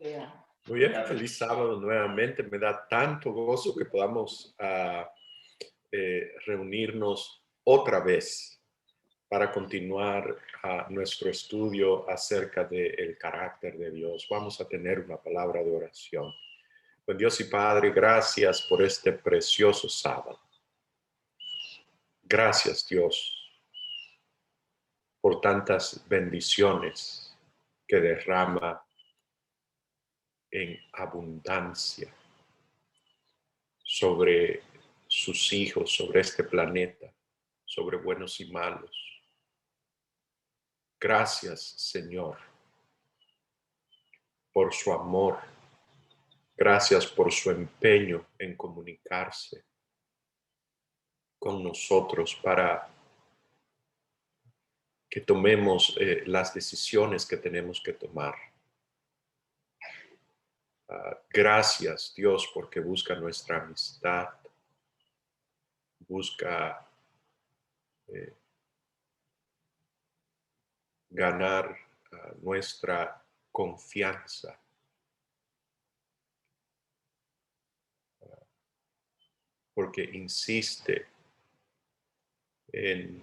Muy bien, feliz sábado nuevamente. Me da tanto gozo que podamos reunirnos otra vez para continuar nuestro estudio acerca del carácter de Dios. Vamos a tener una palabra de oración. Buen Dios y Padre, gracias por este precioso sábado. Gracias, Dios, por tantas bendiciones que derrama en abundancia sobre sus hijos, sobre este planeta, sobre buenos y malos. Gracias, Señor, por su amor. Gracias por su empeño en comunicarse con nosotros para que tomemos las decisiones que tenemos que tomar. Gracias, Dios, porque busca nuestra amistad, busca ganar nuestra confianza. Porque insiste en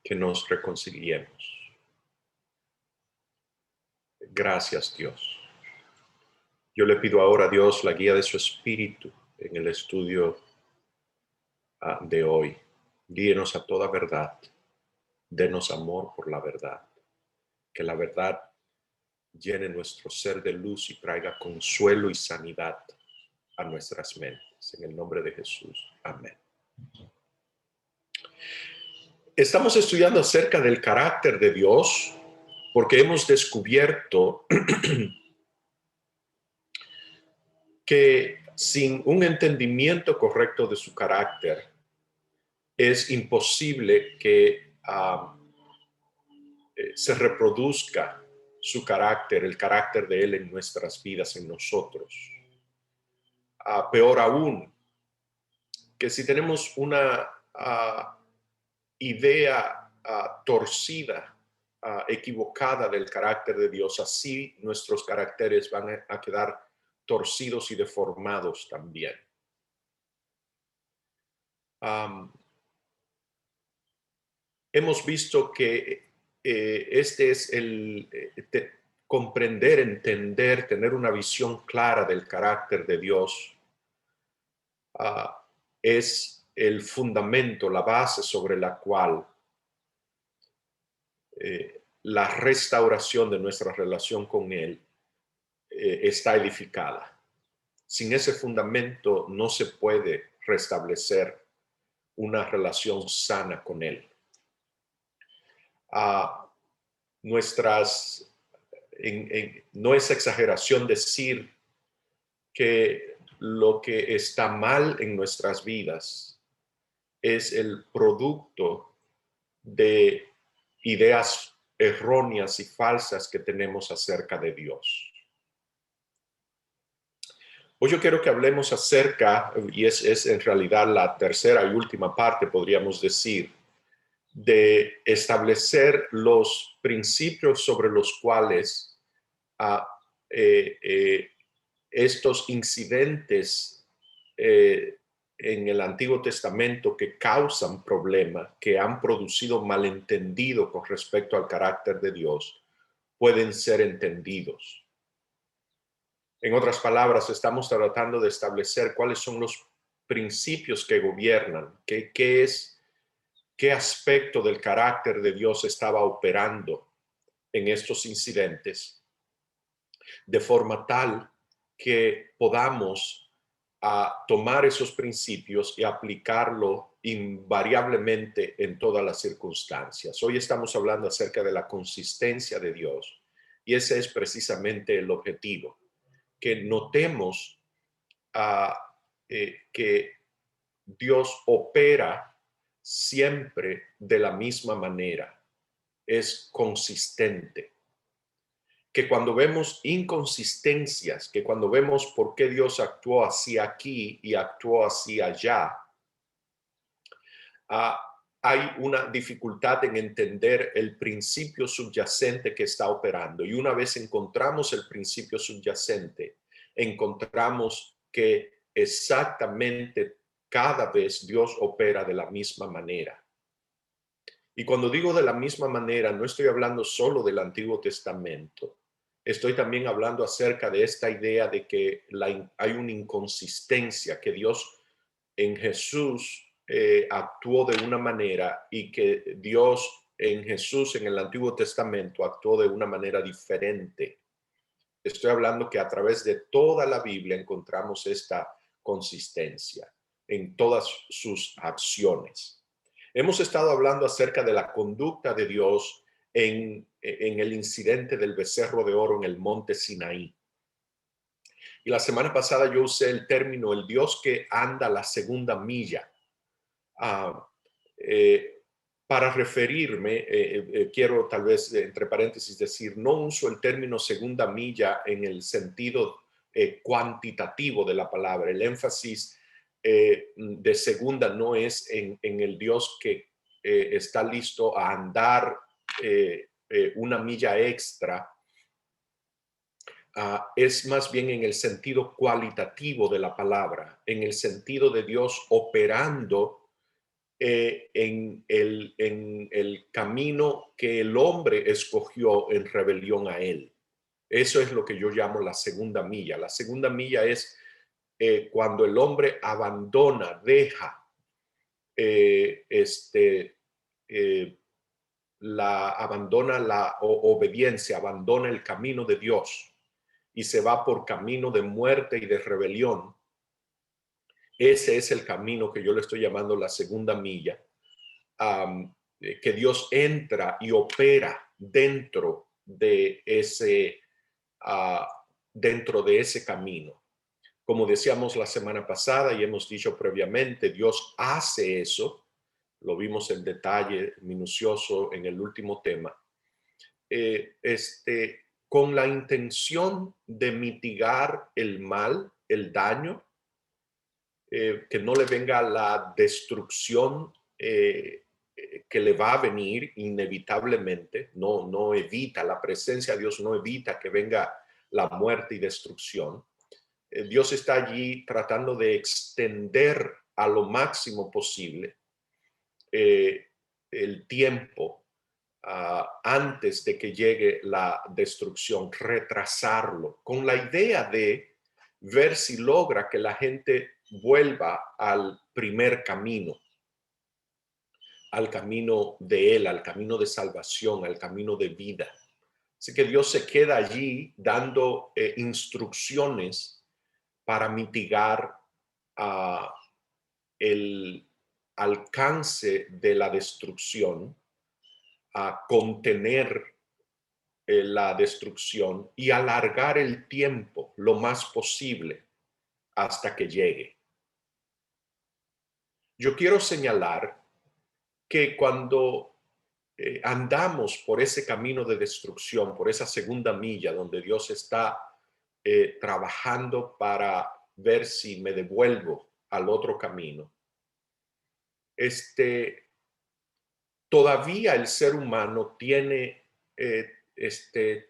que nos reconciliemos. Gracias, Dios. Yo le pido ahora a Dios la guía de su Espíritu en el estudio de hoy. Guíenos a toda verdad. Denos amor por la verdad. Que la verdad llene nuestro ser de luz y traiga consuelo y sanidad a nuestras mentes. En el nombre de Jesús. Amén. Estamos estudiando acerca del carácter de Dios porque hemos descubierto que sin un entendimiento correcto de su carácter es imposible que se reproduzca su carácter, el carácter de Él en nuestras vidas, en nosotros. Peor aún, que si tenemos una idea torcida, equivocada del carácter de Dios, así nuestros caracteres van a quedar torcidos y deformados también. Hemos visto que este es el comprender, entender, tener una visión clara del carácter de Dios. Es el fundamento, la base sobre la cual la restauración de nuestra relación con Él está edificada. Sin ese fundamento no se puede restablecer una relación sana con Él. No es exageración decir que lo que está mal en nuestras vidas es el producto de ideas erróneas y falsas que tenemos acerca de Dios. Hoy yo quiero que hablemos acerca, y es en realidad la tercera y última parte, podríamos decir, de establecer los principios sobre los cuales estos incidentes en el Antiguo Testamento que causan problemas, que han producido malentendido con respecto al carácter de Dios, pueden ser entendidos. En otras palabras, estamos tratando de establecer cuáles son los principios que gobiernan, qué aspecto del carácter de Dios estaba operando en estos incidentes, de forma tal que podamos tomar esos principios y aplicarlo invariablemente en todas las circunstancias. Hoy estamos hablando acerca de la consistencia de Dios y ese es precisamente el objetivo, que notemos que Dios opera siempre de la misma manera, es consistente. Que cuando vemos inconsistencias, que cuando vemos por qué Dios actuó así aquí y actuó así allá, hay una dificultad en entender el principio subyacente que está operando. Y una vez encontramos el principio subyacente, encontramos que exactamente cada vez Dios opera de la misma manera. Y cuando digo de la misma manera, no estoy hablando solo del Antiguo Testamento. Estoy también hablando acerca de esta idea de que hay una inconsistencia, que Dios en Jesús actuó de una manera y que Dios en Jesús en el Antiguo Testamento actuó de una manera diferente. Estoy hablando que a través de toda la Biblia encontramos esta consistencia en todas sus acciones. Hemos estado hablando acerca de la conducta de Dios en el incidente del becerro de oro en el monte Sinaí. Y la semana pasada yo usé el término el Dios que anda la segunda milla. Ah, eh, para referirme, quiero tal vez entre paréntesis decir, no uso el término segunda milla en el sentido cuantitativo de la palabra. El énfasis de segunda no es en el Dios que está listo a andar una milla extra. Es más bien en el sentido cualitativo de la palabra, en el sentido de Dios operando en el camino que el hombre escogió en rebelión a él. Eso es lo que yo llamo la segunda milla. La segunda milla es cuando el hombre abandona, deja eh, este, eh, abandona la obediencia, abandona el camino de Dios y se va por camino de muerte y de rebelión. Ese es el camino que yo le estoy llamando la segunda milla. Que Dios entra y opera dentro de ese camino. Como decíamos la semana pasada y hemos dicho previamente, Dios hace eso, lo vimos en detalle minucioso en el último tema, con la intención de mitigar el mal, el daño, que no le venga la destrucción que le va a venir inevitablemente, no evita, la presencia de Dios no evita que venga la muerte y destrucción. Dios está allí tratando de extender a lo máximo posible el tiempo antes de que llegue la destrucción, retrasarlo, con la idea de ver si logra que la gente vuelva al primer camino, al camino de Él, al camino de salvación, al camino de vida. Así que Dios se queda allí dando instrucciones para mitigar el alcance de la destrucción, a contener la destrucción y alargar el tiempo lo más posible hasta que llegue. Yo quiero señalar que cuando andamos por ese camino de destrucción, por esa segunda milla donde Dios está trabajando para ver si me devuelvo al otro camino, todavía el ser humano tiene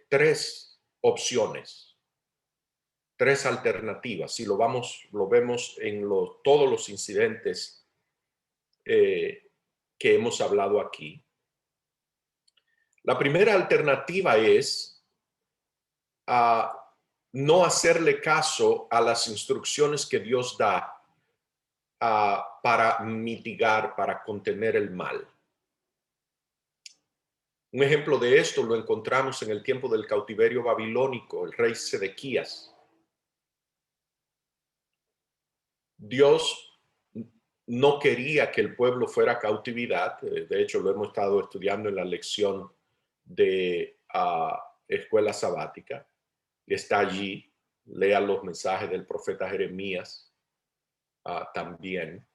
tres opciones, tres alternativas. Si lo vemos en todos los incidentes que hemos hablado aquí. La primera alternativa es no hacerle caso a las instrucciones que Dios da para mitigar, para contener el mal. Un ejemplo de esto lo encontramos en el tiempo del cautiverio babilónico, el rey Sedequías. Dios no quería que el pueblo fuera a cautividad. De hecho, lo hemos estado estudiando en la lección de escuela sabática. Está allí. Lea los mensajes del profeta Jeremías también.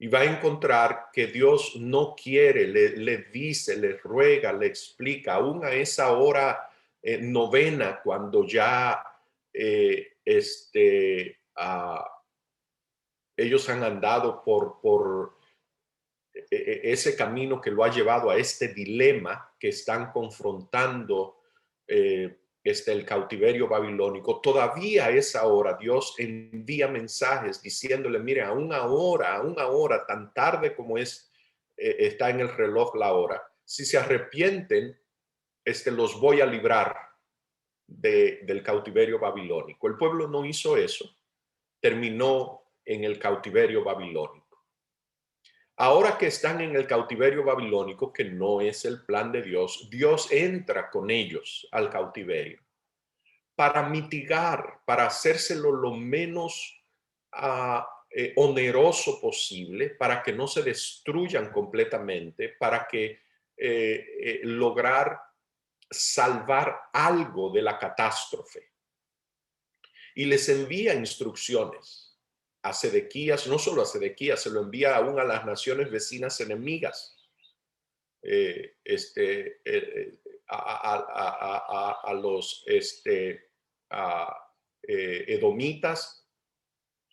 Y va a encontrar que Dios no quiere, le dice, le ruega, le explica, aún a esa hora novena, cuando ya ellos han andado por ese camino que lo ha llevado a este dilema que están confrontando el cautiverio babilónico. Todavía a esa hora Dios envía mensajes diciéndole, mire, aún ahora, tan tarde como es, está en el reloj la hora, si se arrepienten, los voy a librar del cautiverio babilónico. El pueblo no hizo eso, terminó en el cautiverio babilónico. Ahora que están en el cautiverio babilónico, que no es el plan de Dios, Dios entra con ellos al cautiverio para mitigar, para hacérselo lo menos oneroso posible, para que no se destruyan completamente, para que lograr salvar algo de la catástrofe. Y les envía instrucciones a Sedequías, no solo a Sedequías, se lo envía aún a las naciones vecinas enemigas, a los edomitas,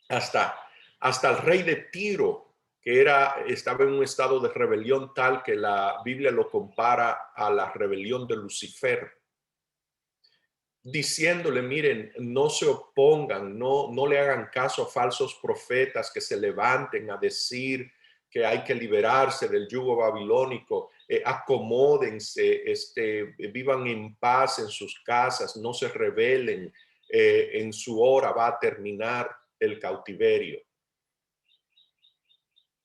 hasta el rey de Tiro, que estaba en un estado de rebelión tal que la Biblia lo compara a la rebelión de Lucifer, diciéndole, miren, no se opongan, no le hagan caso a falsos profetas que se levanten a decir que hay que liberarse del yugo babilónico, acomódense, vivan en paz en sus casas, no se rebelen, en su hora va a terminar el cautiverio.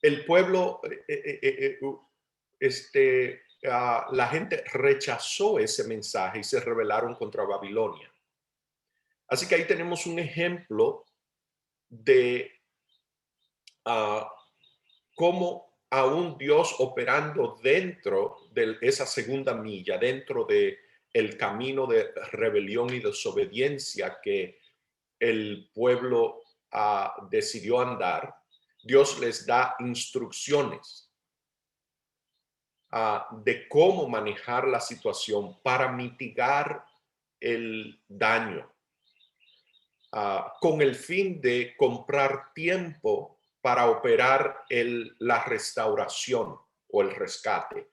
El pueblo, la gente rechazó ese mensaje y se rebelaron contra Babilonia. Así que ahí tenemos un ejemplo de cómo aún Dios operando dentro de esa segunda milla, dentro de el camino de rebelión y desobediencia que el pueblo decidió andar, Dios les da instrucciones de cómo manejar la situación para mitigar el daño, con el fin de comprar tiempo para operar la restauración o el rescate.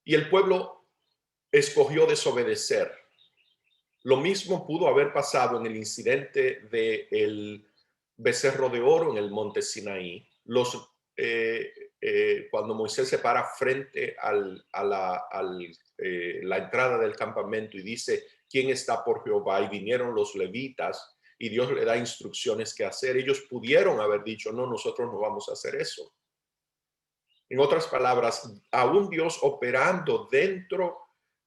Y el pueblo escogió desobedecer. Lo mismo pudo haber pasado en el incidente del becerro de oro en el monte Sinaí. Cuando Moisés se para frente a la entrada del campamento y dice, ¿quién está por Jehová? Y vinieron los levitas y Dios le da instrucciones que hacer. Ellos pudieron haber dicho, no, nosotros no vamos a hacer eso. En otras palabras, aún Dios operando dentro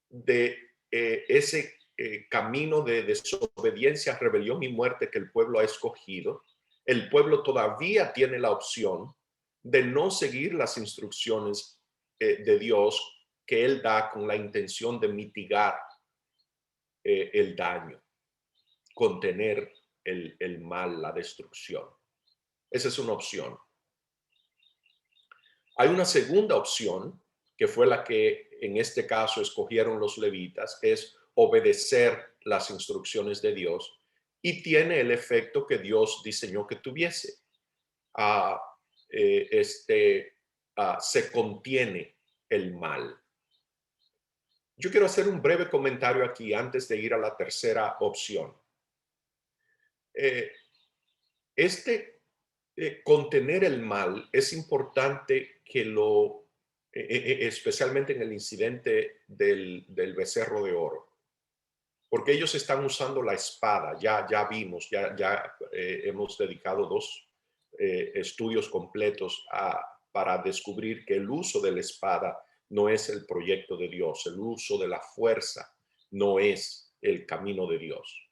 de ese camino de desobediencia, rebelión y muerte que el pueblo ha escogido, el pueblo todavía tiene la opción de no seguir las instrucciones de Dios que Él da con la intención de mitigar el daño, contener el mal, la destrucción. Esa es una opción. Hay una segunda opción, que fue la que en este caso escogieron los levitas, es obedecer las instrucciones de Dios y tiene el efecto que Dios diseñó que tuviese. Se contiene el mal. Yo quiero hacer un breve comentario aquí antes de ir a la tercera opción. Contener el mal es importante que especialmente en el incidente del becerro de oro, porque ellos están usando la espada. Ya vimos, ya hemos dedicado 2 estudios completos para descubrir que el uso de la espada no es el proyecto de Dios, el uso de la fuerza no es el camino de Dios.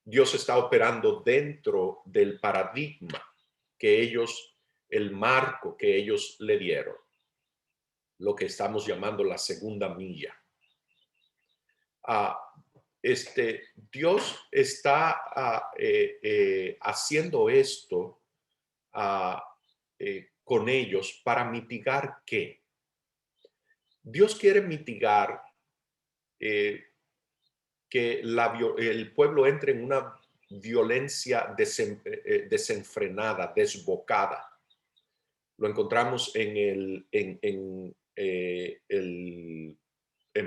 Dios está operando dentro del paradigma que ellos, el marco que ellos le dieron, lo que estamos llamando la segunda milla. Dios está haciendo esto con ellos para mitigar ¿qué? Dios quiere mitigar que el pueblo entre en una violencia desenfrenada, desbocada. Lo encontramos en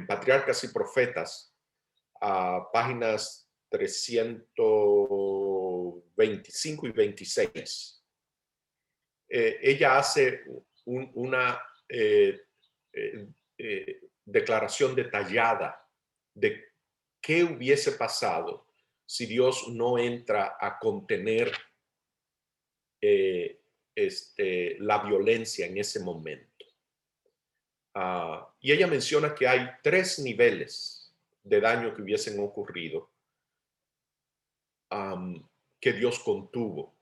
Patriarcas y Profetas, a páginas 325 y 26. Ella hace una eh, declaración detallada de qué hubiese pasado si Dios no entra a contener la violencia en ese momento. Y ella menciona que hay 3 niveles de daño que hubiesen ocurrido que Dios contuvo.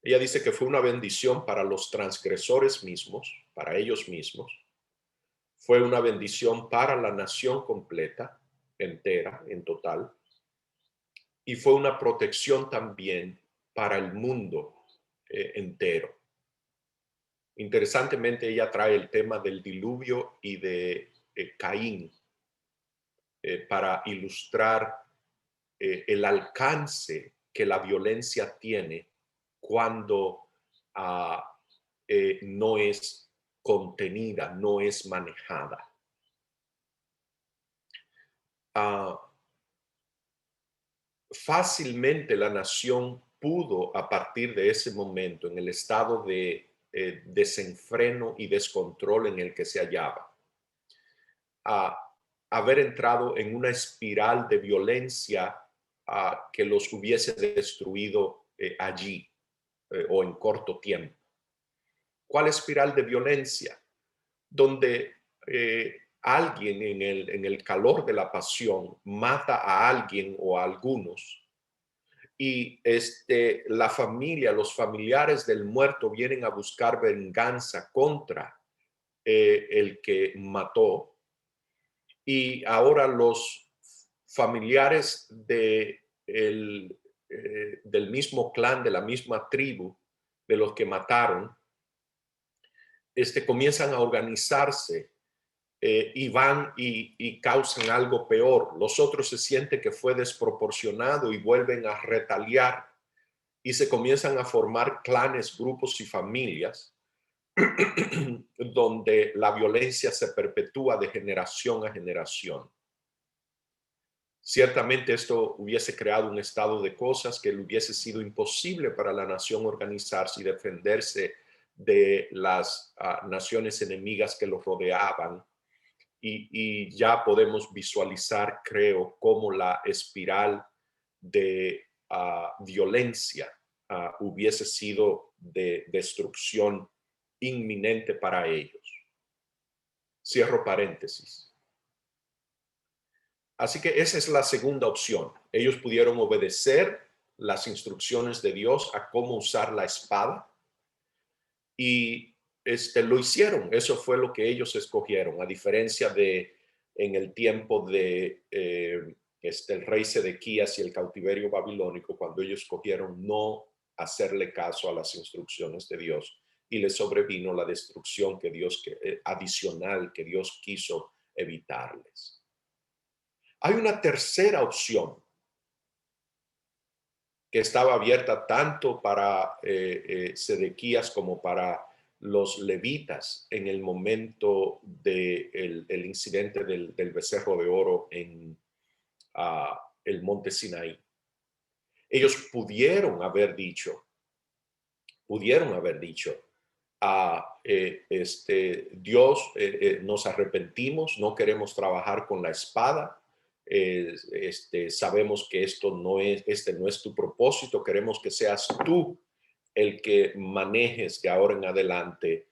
Ella dice que fue una bendición para los transgresores mismos, para ellos mismos. Fue una bendición para la nación completa, entera, en total. Y fue una protección también para el mundo entero. Interesantemente, ella trae el tema del diluvio y de Caín para ilustrar el alcance que la violencia tiene cuando no es contenida, no es manejada. Fácilmente la nación pudo, a partir de ese momento, en el estado de desenfreno y descontrol en el que se hallaba, haber entrado en una espiral de violencia que los hubiese destruido allí o en corto tiempo. ¿Cuál espiral de violencia? Donde alguien en el calor de la pasión mata a alguien o a algunos y la familia, los familiares del muerto vienen a buscar venganza contra el que mató, y ahora los familiares del mismo clan, de la misma tribu, de los que mataron, comienzan a organizarse y van y causan algo peor. Los otros se sienten que fue desproporcionado y vuelven a retaliar y se comienzan a formar clanes, grupos y familias donde la violencia se perpetúa de generación a generación. Ciertamente esto hubiese creado un estado de cosas que le hubiese sido imposible para la nación organizarse y defenderse de las naciones enemigas que los rodeaban. Y ya podemos visualizar, creo, cómo la espiral de violencia hubiese sido de destrucción inminente para ellos. Cierro paréntesis. Así que esa es la segunda opción. Ellos pudieron obedecer las instrucciones de Dios a cómo usar la espada y lo hicieron. Eso fue lo que ellos escogieron, a diferencia de en el tiempo de el rey Sedequías y el cautiverio babilónico, cuando ellos escogieron no hacerle caso a las instrucciones de Dios y les sobrevino la destrucción adicional que Dios quiso evitarles. Hay una tercera opción que estaba abierta tanto para Sedequías como para los levitas en el momento del incidente del becerro de oro en el monte Sinaí. Ellos pudieron haber dicho, Dios, nos arrepentimos, no queremos trabajar con la espada, sabemos que no es tu propósito, queremos que seas tú el que manejes de ahora en adelante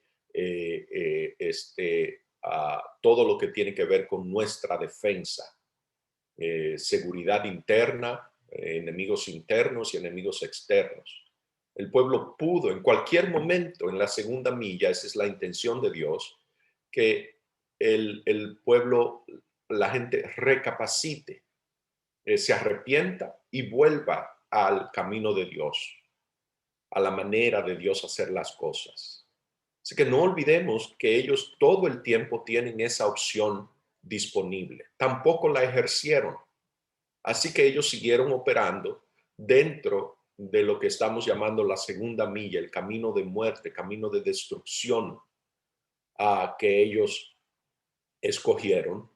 todo lo que tiene que ver con nuestra defensa, seguridad interna, enemigos internos y enemigos externos. El pueblo pudo en cualquier momento, en la segunda milla, esa es la intención de Dios, que el pueblo, la gente recapacite, se arrepienta y vuelva al camino de Dios, a la manera de Dios hacer las cosas. Así que no olvidemos que ellos todo el tiempo tienen esa opción disponible. Tampoco la ejercieron. Así que ellos siguieron operando dentro de lo que estamos llamando la segunda milla, el camino de muerte, camino de destrucción que ellos escogieron,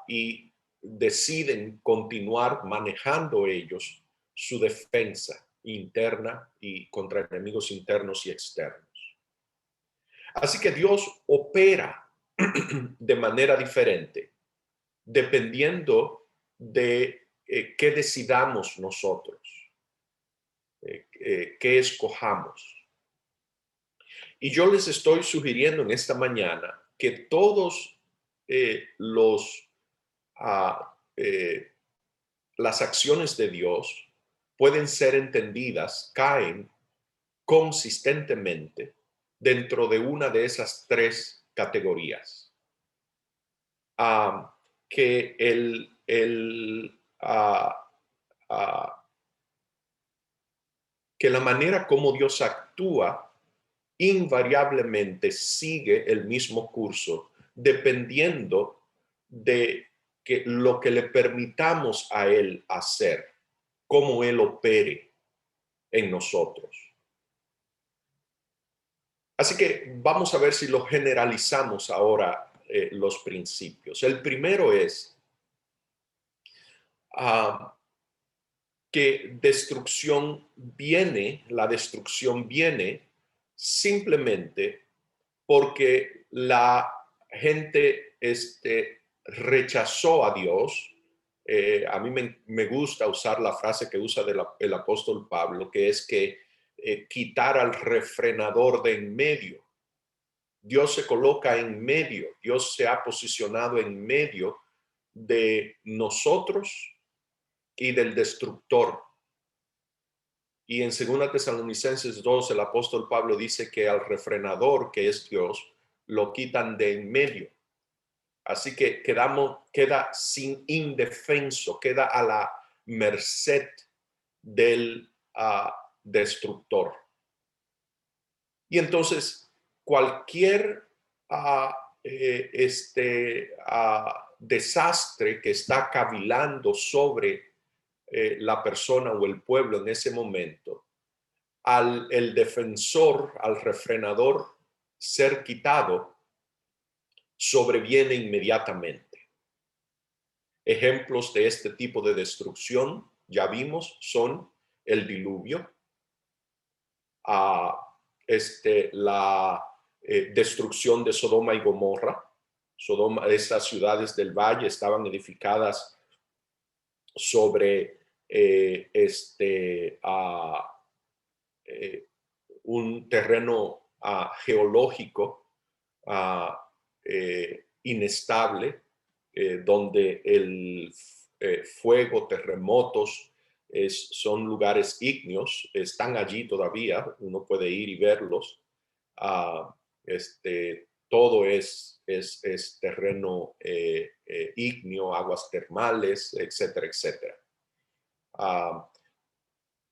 y deciden continuar manejando ellos su defensa interna y contra enemigos internos y externos. Así que Dios opera de manera diferente dependiendo de qué decidamos nosotros, qué escojamos. Y yo les estoy sugiriendo en esta mañana que todos los las acciones de Dios pueden ser entendidas, caen consistentemente dentro de una de esas tres categorías. Que que la manera como Dios actúa invariablemente sigue el mismo curso, dependiendo de que lo que le permitamos a Él hacer, cómo Él opere en nosotros. Así que vamos a ver si lo generalizamos ahora, los principios. El primero es que la destrucción viene simplemente porque la gente rechazó a Dios. A mí me gusta usar la frase que usa el apóstol Pablo, que es que quitar al refrenador de en medio. Dios se coloca en medio, Dios se ha posicionado en medio de nosotros y del destructor. Y en 2 Tesalonicenses 2, el apóstol Pablo dice que al refrenador, que es Dios, lo quitan de en medio. Así que queda sin indefenso, queda a la merced del destructor. Y entonces cualquier desastre que está cavilando sobre la persona o el pueblo en ese momento, el defensor, al refrenador ser quitado, sobreviene inmediatamente. Ejemplos de este tipo de destrucción, ya vimos, son el diluvio, la destrucción de Sodoma y Gomorra. Esas ciudades del valle estaban edificadas sobre un terreno geológico inestable, donde el fuego, terremotos, son lugares ígneos, están allí todavía, uno puede ir y verlos. Todo es terreno ígneo, aguas termales, etcétera, etcétera.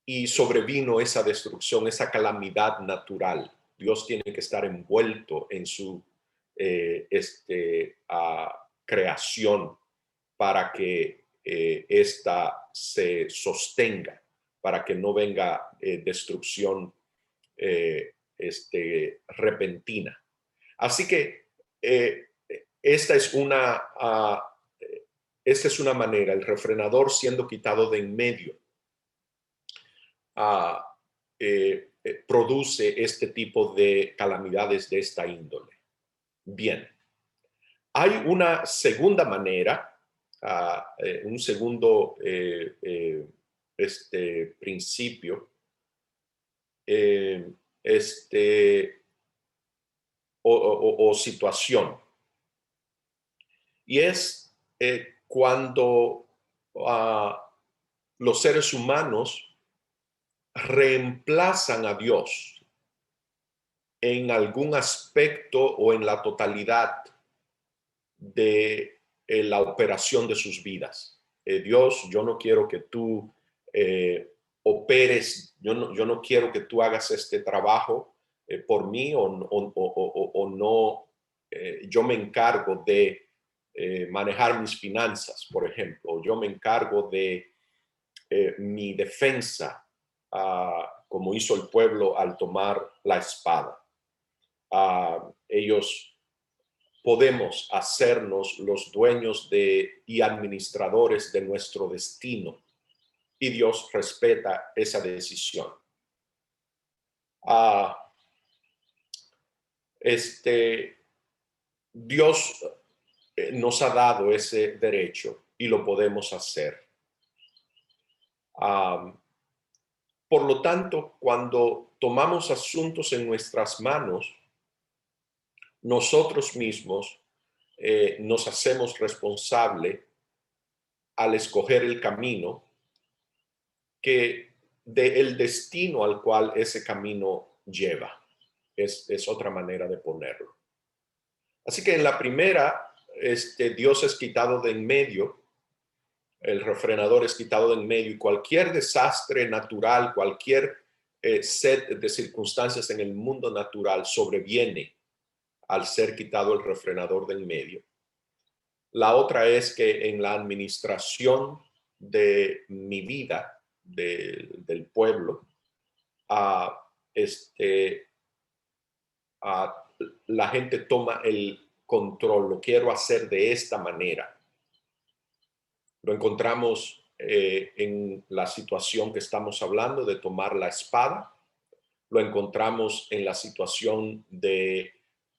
Y sobrevino esa destrucción, esa calamidad natural. Dios tiene que estar envuelto en su creación para que esta se sostenga, para que no venga destrucción repentina. Así que esta es una manera, el refrenador siendo quitado de en medio, produce este tipo de calamidades de esta índole. Bien, hay una segunda manera, un segundo principio, o situación, y es cuando los seres humanos reemplazan a Dios en algún aspecto o en la totalidad de la operación de sus vidas. Dios, yo no quiero que tú operes, yo no quiero que tú hagas este trabajo por mí, o no, yo me encargo de manejar mis finanzas, por ejemplo, yo me encargo de mi defensa, como hizo el pueblo al tomar la espada. Ellos podemos hacernos los dueños y administradores de nuestro destino, y Dios respeta esa decisión. Dios nos ha dado ese derecho y lo podemos hacer. Por lo tanto, cuando tomamos asuntos en nuestras manos, nosotros mismos nos hacemos responsable al escoger el camino del destino al cual ese camino lleva. Es otra manera de ponerlo. Así que en la primera, Dios es quitado de en medio, el refrenador es quitado de en medio, y cualquier desastre natural, cualquier set de circunstancias en el mundo natural sobreviene al ser quitado el refrenador del medio. La otra es que en la administración de mi vida, del pueblo, la gente toma el control, lo quiero hacer de esta manera. Lo encontramos en la situación que estamos hablando de tomar la espada. Lo encontramos en la situación de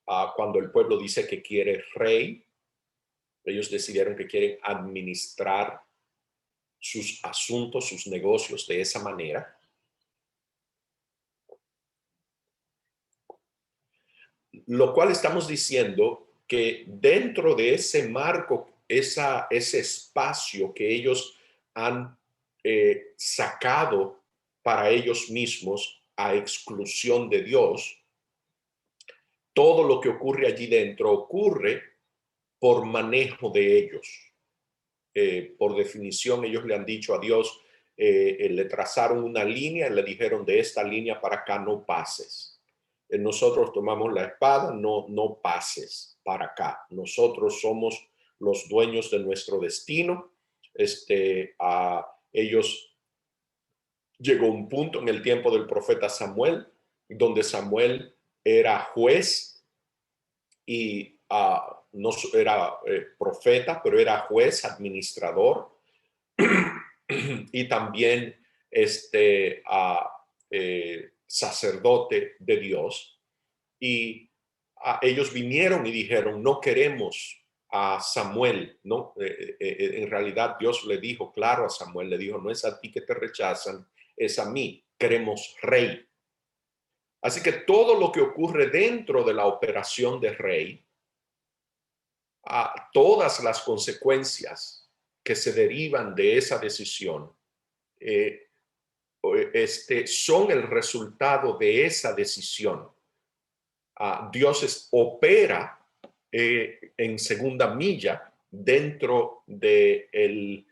cuando el pueblo dice que quiere rey. Ellos decidieron que quieren administrar sus asuntos, sus negocios de esa manera. Lo cual estamos diciendo que dentro de ese marco, ese espacio que ellos han sacado para ellos mismos a exclusión de Dios, todo lo que ocurre allí dentro ocurre por manejo de ellos. Por definición, ellos le han dicho a Dios, le trazaron una línea y le dijeron, de esta línea para acá no pases. Nosotros tomamos la espada, no pases para acá. Nosotros somos los dueños de nuestro destino. Ellos llegó un punto en el tiempo del profeta Samuel, donde Samuel era juez y no era profeta, pero era juez, administrador y también sacerdote de Dios. Y ellos vinieron y dijeron, no queremos a Samuel, ¿no? En realidad Dios le dijo claro a Samuel, le dijo, no es a ti que te rechazan, es a mí, queremos rey. Así que todo lo que ocurre dentro de la operación de rey, todas las consecuencias que se derivan de esa decisión, son el resultado de esa decisión. Dios opera en segunda milla dentro de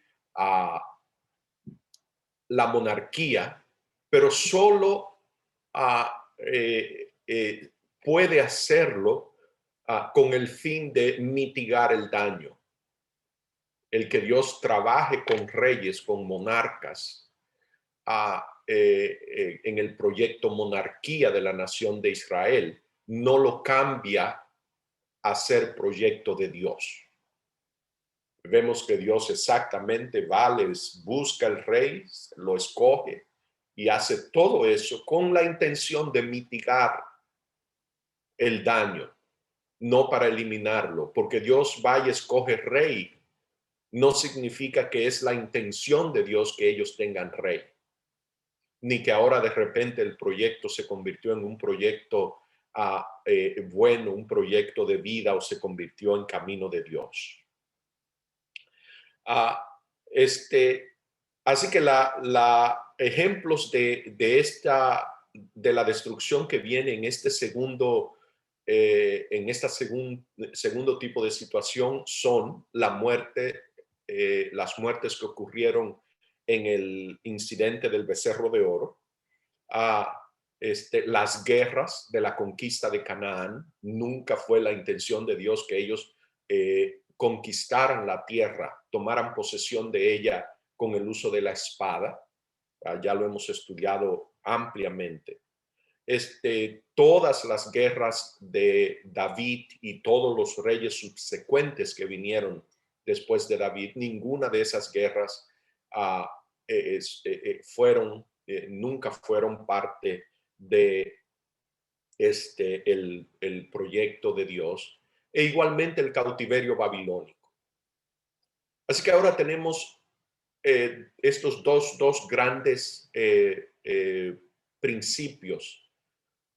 la monarquía, pero solo puede hacerlo con el fin de mitigar el daño. El que Dios trabaje con reyes, con monarcas, en el proyecto monarquía de la nación de Israel, no lo cambia a ser proyecto de Dios. Vemos que Dios exactamente busca el rey, lo escoge y hace todo eso con la intención de mitigar el daño, no para eliminarlo, porque Dios va y escoge rey, no significa que es la intención de Dios que ellos tengan rey, ni que ahora de repente el proyecto se convirtió en un proyecto bueno, un proyecto de vida, o se convirtió en camino de Dios. Así que ejemplos de la destrucción que viene en este segundo tipo de situación son las muertes que ocurrieron en el incidente del becerro de oro, las guerras de la conquista de Canaán. Nunca fue la intención de Dios que ellos conquistaran la tierra, tomaran posesión de ella con el uso de la espada. Ya lo hemos estudiado ampliamente. Todas las guerras de David y todos los reyes subsecuentes que vinieron después de David, ninguna de esas guerras nunca fueron parte de el proyecto de Dios, e igualmente el cautiverio babilónico. Así que ahora tenemos estos dos grandes principios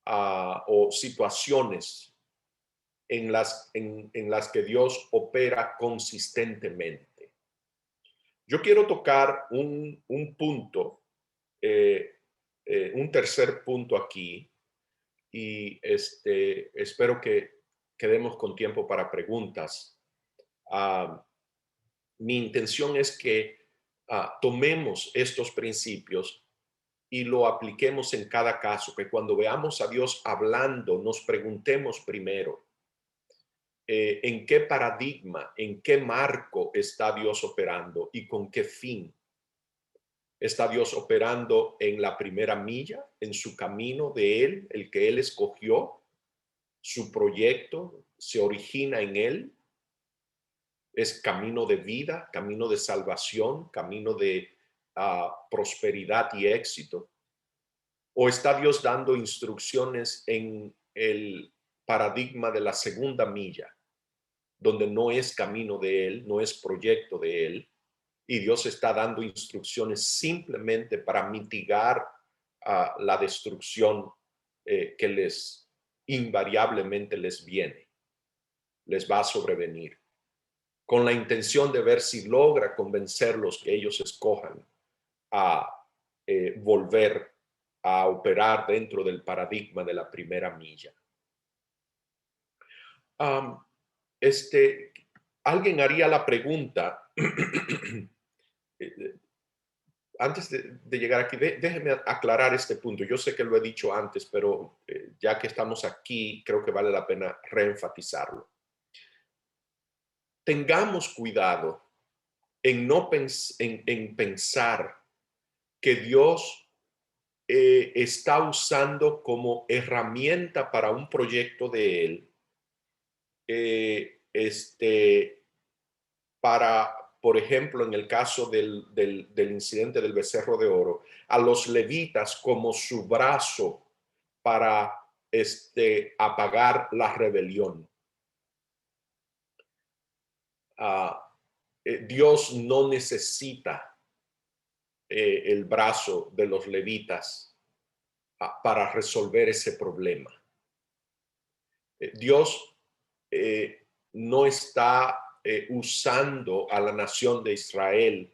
o situaciones en las que Dios opera consistentemente. Yo quiero tocar un punto, un tercer punto aquí, y espero que quedemos con tiempo para preguntas. Mi intención es que tomemos estos principios y lo apliquemos en cada caso, que cuando veamos a Dios hablando, nos preguntemos primero, ¿en qué paradigma, en qué marco está Dios operando y con qué fin? ¿Está Dios operando en la primera milla, en su camino de Él, el que Él escogió? ¿Su proyecto se origina en Él? ¿Es camino de vida, camino de salvación, camino de prosperidad y éxito? ¿O está Dios dando instrucciones en el paradigma de la segunda milla, donde no es camino de Él, no es proyecto de Él, y Dios está dando instrucciones simplemente para mitigar la destrucción que les invariablemente les viene, les va a sobrevenir, con la intención de ver si logra convencerlos que ellos escojan a volver a operar dentro del paradigma de la primera milla? Um, Alguien haría la pregunta, antes de llegar aquí, déjeme aclarar este punto. Yo sé que lo he dicho antes, pero ya que estamos aquí, creo que vale la pena reenfatizarlo. Tengamos cuidado en no en pensar que Dios está usando como herramienta para un proyecto de Él, para, por ejemplo, en el caso del incidente del becerro de oro, a los levitas como su brazo para apagar la rebelión. Dios no necesita el brazo de los levitas para resolver ese problema. Dios no está usando a la nación de Israel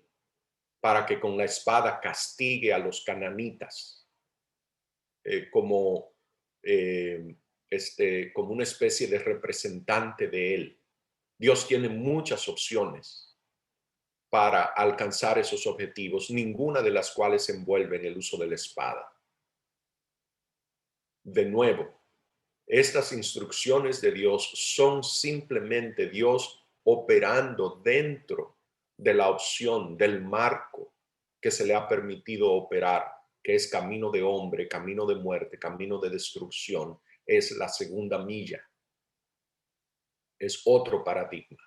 para que con la espada castigue a los cananitas como una especie de representante de él. Dios tiene muchas opciones para alcanzar esos objetivos, ninguna de las cuales envuelve en el uso de la espada. De nuevo, estas instrucciones de Dios son simplemente Dios operando dentro de la opción del marco que se le ha permitido operar, que es camino de hombre, camino de muerte, camino de destrucción, es la segunda milla. Es otro paradigma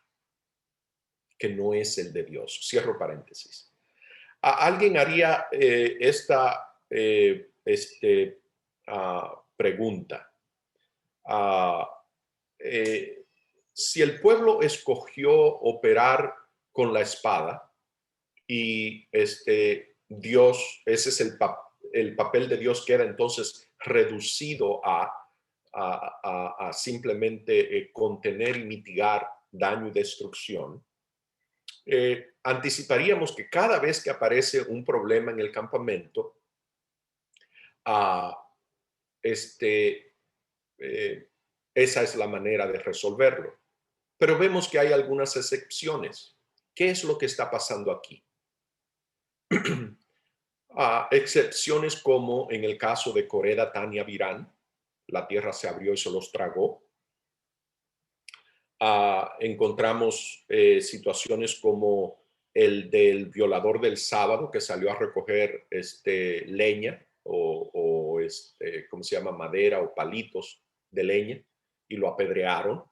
que no es el de Dios. Cierro paréntesis. ¿Alguien haría esta pregunta? Si el pueblo escogió operar con la espada y Dios, ese es el papel de Dios, queda entonces reducido a simplemente contener y mitigar daño y destrucción, anticiparíamos que cada vez que aparece un problema en el campamento, esa es la manera de resolverlo. Pero vemos que hay algunas excepciones. ¿Qué es lo que está pasando aquí? Excepciones como en el caso de Coré, Datán y Abirán, la tierra se abrió y se los tragó. Encontramos situaciones como el del violador del sábado que salió a recoger leña o ¿cómo se llama? Madera o palitos de leña y lo apedrearon.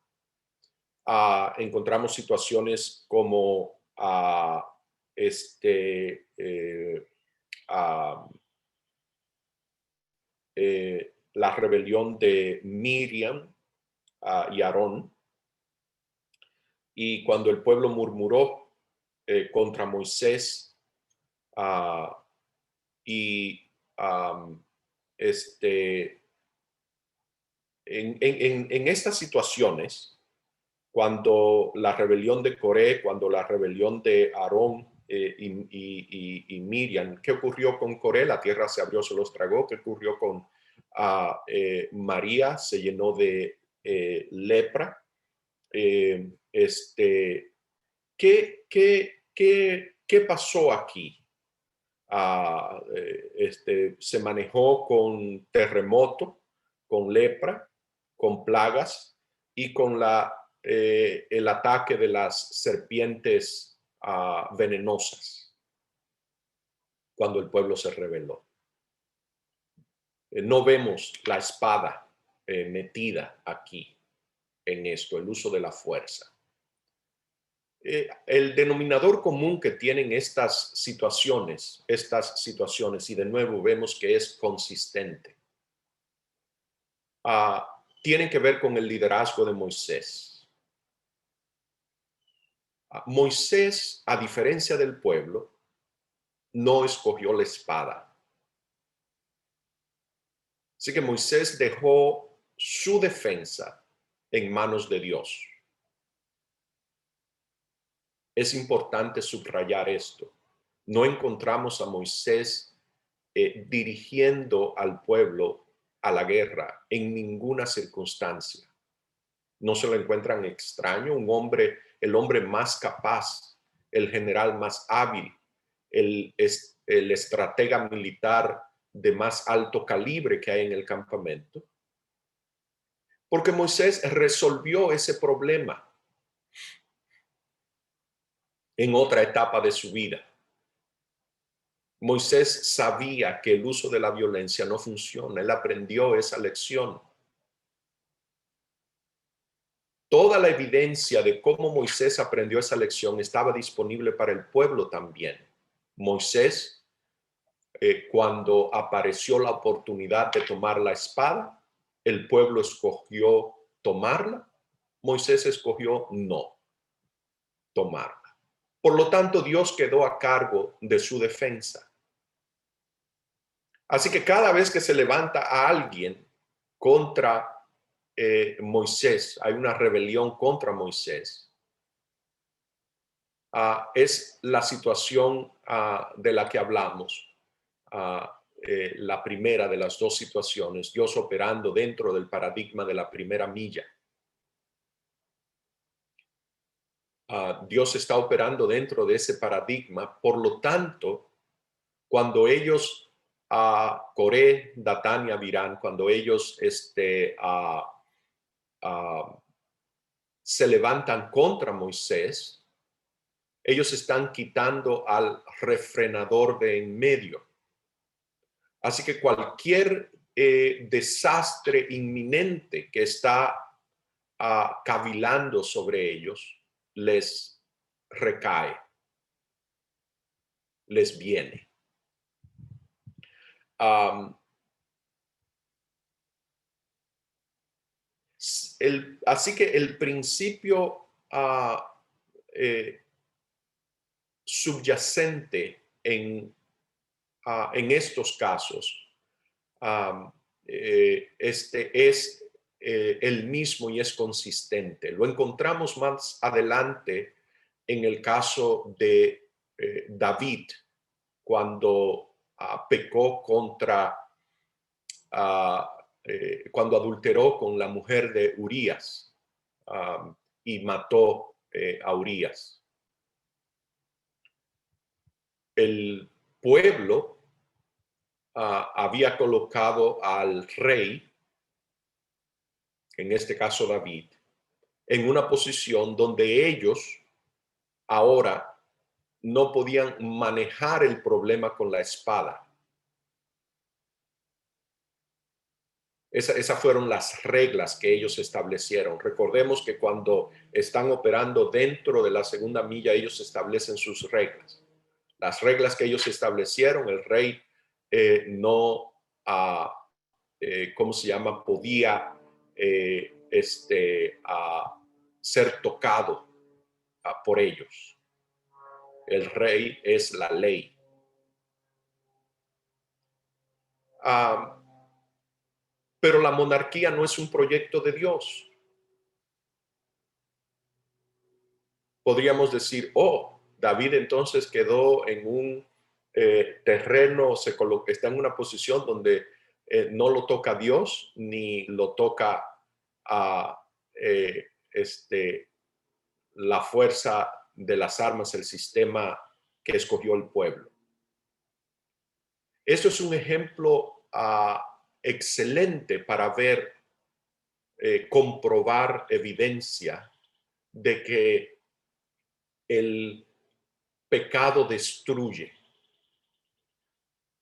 Encontramos situaciones como la rebelión de Miriam y Aarón, y cuando el pueblo murmuró contra Moisés y en estas situaciones, cuando la rebelión de Coré, cuando la rebelión de Aarón y Miriam, ¿qué ocurrió con Coré? La tierra se abrió, se los tragó. ¿Qué ocurrió con María? Se llenó de lepra. ¿Qué pasó aquí? Se manejó con terremoto, con lepra, con plagas y con el ataque de las serpientes venenosas cuando el pueblo se rebeló. No vemos la espada metida aquí en esto, el uso de la fuerza. El denominador común que tienen estas situaciones, y de nuevo vemos que es consistente, tienen que ver con el liderazgo de Moisés. Moisés, a diferencia del pueblo, no escogió la espada. Así que Moisés dejó su defensa en manos de Dios. Es importante subrayar esto. No encontramos a Moisés dirigiendo al pueblo a la guerra en ninguna circunstancia. No se lo encuentran extraño, el hombre más capaz, el general más hábil, el estratega militar de más alto calibre que hay en el campamento. Porque Moisés resolvió ese problema en otra etapa de su vida. Moisés sabía que el uso de la violencia no funciona. Él aprendió esa lección. Toda la evidencia de cómo Moisés aprendió esa lección estaba disponible para el pueblo también. Moisés, cuando apareció la oportunidad de tomar la espada, el pueblo escogió tomarla. Moisés escogió no tomarla. Por lo tanto, Dios quedó a cargo de su defensa. Así que cada vez que se levanta a alguien contra Moisés, hay una rebelión contra Moisés, es la situación de la que hablamos, la primera de las dos situaciones, Dios operando dentro del paradigma de la primera milla. Dios está operando dentro de ese paradigma, por lo tanto, cuando ellos, Coré, Datán y Abirán, cuando ellos se levantan contra Moisés, ellos están quitando al refrenador de en medio. Así que cualquier desastre inminente que está cavilando sobre ellos, les recae, les viene. Así que el principio subyacente en estos casos es el mismo y es consistente. Lo encontramos más adelante en el caso de David, cuando pecó contra, cuando adulteró con la mujer de Urías y mató a Urías. El pueblo había colocado al rey, en este caso David, en una posición donde ellos ahora no podían manejar el problema con la espada. Esas fueron las reglas que ellos establecieron. Recordemos que cuando están operando dentro de la segunda milla, ellos establecen sus reglas. Las reglas que ellos establecieron, el rey no, ¿cómo se llama? Podía ser tocado por ellos. El rey es la ley. Pero la monarquía no es un proyecto de Dios. Podríamos decir, oh, David entonces quedó en un terreno, está en una posición donde no lo toca Dios, ni lo toca la fuerza de las armas, el sistema que escogió el pueblo. Esto es un ejemplo excelente para ver, comprobar evidencia de que el pecado destruye.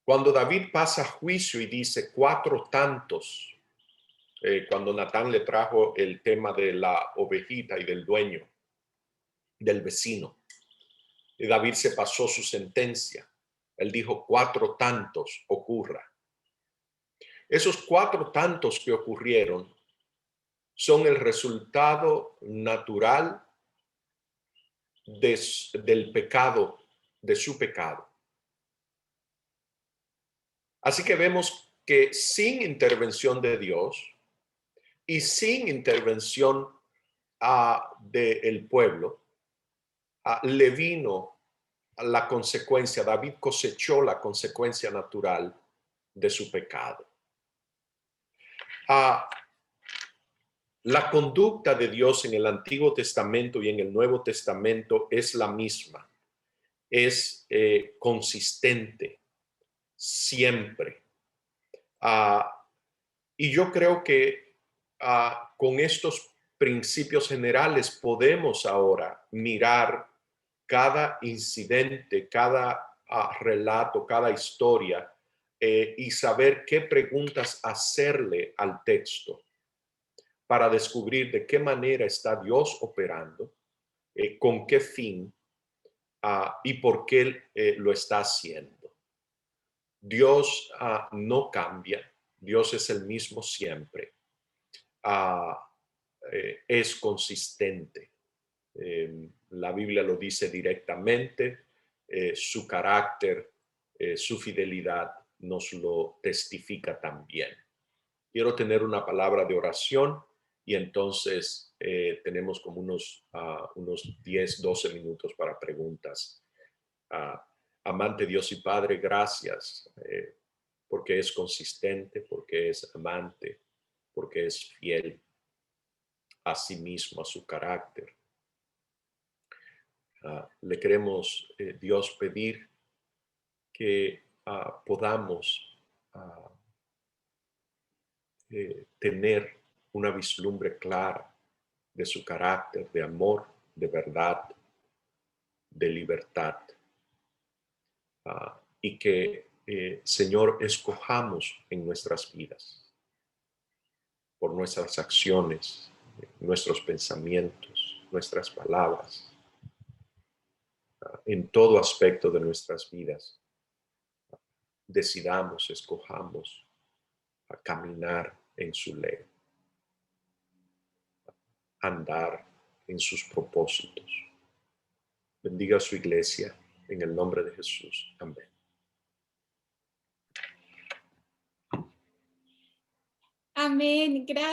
Cuando David pasa juicio y dice 4 tantos, cuando Natán le trajo el tema de la ovejita y del dueño, del vecino, y David se pasó su sentencia. Él dijo 4 tantos ocurra. Esos 4 tantos que ocurrieron son el resultado natural del pecado, de su pecado. Así que vemos que sin intervención de Dios y sin intervención del pueblo, le vino la consecuencia. David cosechó la consecuencia natural de su pecado. La conducta de Dios en el Antiguo Testamento y en el Nuevo Testamento es la misma. Es consistente siempre. Y yo creo que con estos principios generales podemos ahora mirar cada incidente, cada relato, cada historia y saber qué preguntas hacerle al texto para descubrir de qué manera está Dios operando, con qué fin y por qué lo está haciendo. Dios no cambia, Dios es el mismo siempre, es consistente. La Biblia lo dice directamente, su carácter, su fidelidad nos lo testifica también. Quiero tener una palabra de oración y entonces tenemos como unos 10, 12 minutos para preguntas. Amante Dios y Padre, gracias porque es consistente, porque es amante, porque es fiel a sí mismo, a su carácter. Le queremos, Dios, pedir que podamos tener una vislumbre clara de su carácter, de amor, de verdad, de libertad. Y que, Señor, escojamos en nuestras vidas, por nuestras acciones, nuestros pensamientos, nuestras palabras, en todo aspecto de nuestras vidas, decidamos, escojamos a caminar en su ley, andar en sus propósitos. Bendiga a su iglesia en el nombre de Jesús. Amén. Amén. Gracias.